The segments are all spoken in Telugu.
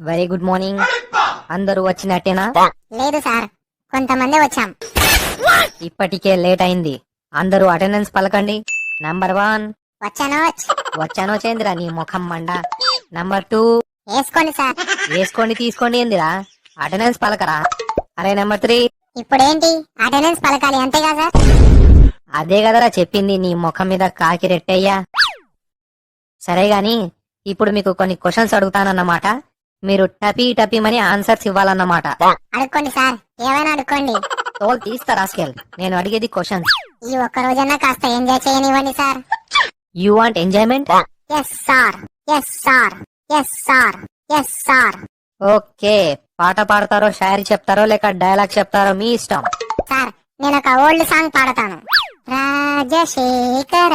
Very good morning. అందరూ వచ్చినట్టేనా? లేదు సార్, కొంతమంది వచ్చాం. ఇప్పటికే లేట్ అయింది. అందరూ అటెండెన్స్ పలకండి. నంబర్ 1 వచ్చానో చేందిరా నీ ముఖం మండ. నంబర్ 2 వేసుకోండి సార్. వేసుకోండి తీసుకోండి ఏందిరా, అటెండెన్స్ పలకరా. అరే నంబర్ 3 ఇప్పుడేంటి అటెండెన్స్ పలకాలి అంతేగా సార్? అదే కదరా చెప్పింది, నీ ముఖం మీద కాకి రెట్టయ్యా. సరే గాని ఇప్పుడు మీకు కొన్ని క్వశ్చన్స్ అడుగుతానన్నమాట. మీరు టపీ టపీమని ఆన్సర్స్ ఇవ్వాలన్నమాట. అడుక్కోండి సార్, ఏమైనా అడుక్కోండి. తోలు తీస్తా రాస్కెల్, నేను అడిగేది క్వశ్చన్స్. ఈ ఒక్క రోజన్నా కాస్త ఎంజాయ్ చేయనివ్వండి sir. You want enjoyment? Yes sir, yes sir, yes sir, yes sir. Okay, పాట పాడతారో షాయరీ చెప్తారో లేక డైలాగ్ చెప్తారో మీ ఇష్టం. సార్, నేను ఒక ఓల్డ్ సాంగ్ పాడతాను. రాజశేఖర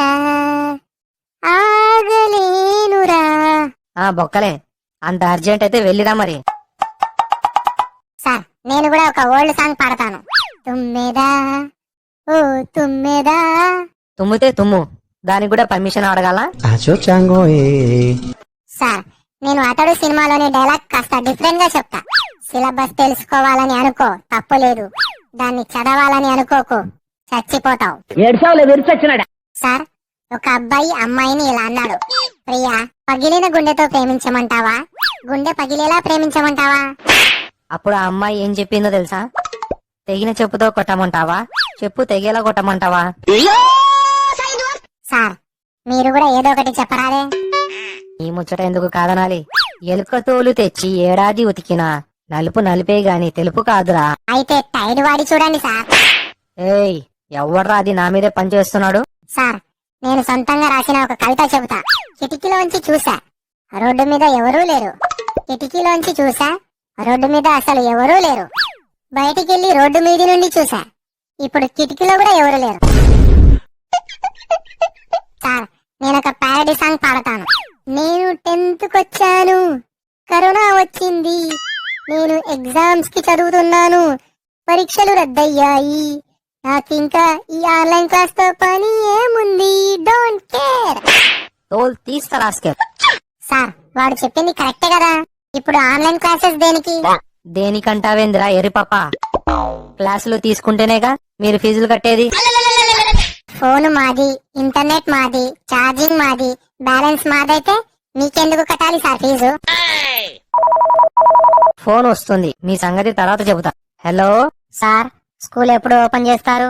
ఆగలేనురా. బొక్కలే, అంత అర్జెంట్ అయితే వెళ్ళిరా మరి. సార్, నేను కూడా ఒక ఓల్డ్ సాంగ్ పాడతాను. తుమ్మెదా ఓ తుమ్మెదా. తుమ్మితే తుమ్ము, దానికి కూడా పర్మిషన్ అడగాల? సార్, నేను అతడు సినిమాలోని డైలాగ్ కాస్త డిఫరెంట్ గా చెప్తా. సిలబస్ తెలుసుకోవాలని అనుకో, తప్పు లేదు. దాన్ని చదవాలని అనుకోకు, చచ్చిపోతావు. సార్, ఒక అబ్బాయి అమ్మాయిని ఇలా అన్నాడు. ప్రియా, పగిలిన గుండెతో ప్రేమించమంటావా, గుండె పగిలేలా ప్రేమించమంటావా? అప్పుడు ఆ అమ్మాయి ఏం చెప్పిందో తెలుసా? తెగిన చెప్పుతో కొట్టమంటావా, చెప్పు తెగేలా కొట్టమంటావా? సార్, మీరు కూడా ఏదో ఒకటి చెప్పరాదే. ఈ ముచ్చట ఎందుకు కాదనాలి? ఎలుక తోలు తెచ్చి ఏడాది ఉతికినా నలుపు నలిపే గాని తెలుపు కాదురా. అయితే టైర్ వాడి చూడండి సార్. ఏయ్, ఎవడ్రా అది నా మీదే పనిచేస్తున్నాడు? సార్, నేను సొంతంగా రాసిన ఒక కవిత చెబుతా. కిటికీలోంచి చూసా, రోడ్డు మీద ఎవరూ లేరు. కిటికీలోంచి చూసా, రోడ్డు మీద అసలు ఎవరూ లేరు. బయటికెళ్లి రోడ్డు మీది నుండి చూసా, ఇప్పుడు కిటికీలో కూడా ఎవరు లేరు. సార్, నేను ఒక ప్యారడీ సాంగ్ పాడతాను. నేను 10th కొచ్చాను, కరోనా వచ్చింది. నేను ఎగ్జామ్స్ కి చదువుతున్నాను, పరీక్షలు రద్దయ్యాయి. నాకింకా ఈ ఆన్లైన్ క్లాస్ తో పని ఏముంది, డోంట్ కేర్. తోలు తీస్తా రాస్కెల్. సార్, వాడు చెప్పింది కరెక్టే కదా. ఇప్పుడు ఆన్లైన్ క్లాసెస్ దేనికి? దేనికంటావేందిరా ఎరిపప్ప? క్లాసులు తీసుకుంటేనేగా మీరు ఫీజులు కట్టేది. ఫోన్ మాది, ఇంటర్నెట్ మాది, ఛార్జింగ్ మాది, బ్యాలెన్స్ మాదైతే మీకెందుకు కట్టాలి సార్ ఫీజు? ఫోన్ వస్తుంది, మీ సంగతి తర్వాత చెబుతా. హలో సార్, స్కూల్ ఎప్పుడు ఓపెన్ చేస్తారు?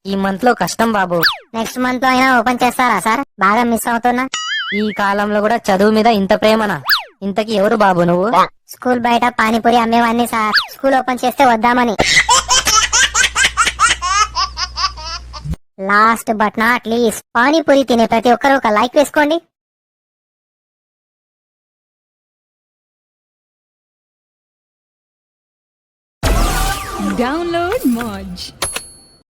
ఈ మంత్ లో కష్టం బాబు. నెక్స్ట్ మంత్ లో అయినా ఓపెన్ చేస్తారా సార్? బాగా మిస్ అవుతున్నా. ఈ కాలంలో కూడా చదువు మీద ఇంత ప్రేమనా? ఇంతకి ఎవరు బాబు నువ్వు? స్కూల్ బయట పానీపూరి అమ్మేవాన్ని సార్, స్కూల్ ఓపెన్ చేస్తే వద్దామని. Last but not least, panipuri తినే ప్రతి ఒక్కరు ఒక లైక్ వేసుకోండి. Download Moj.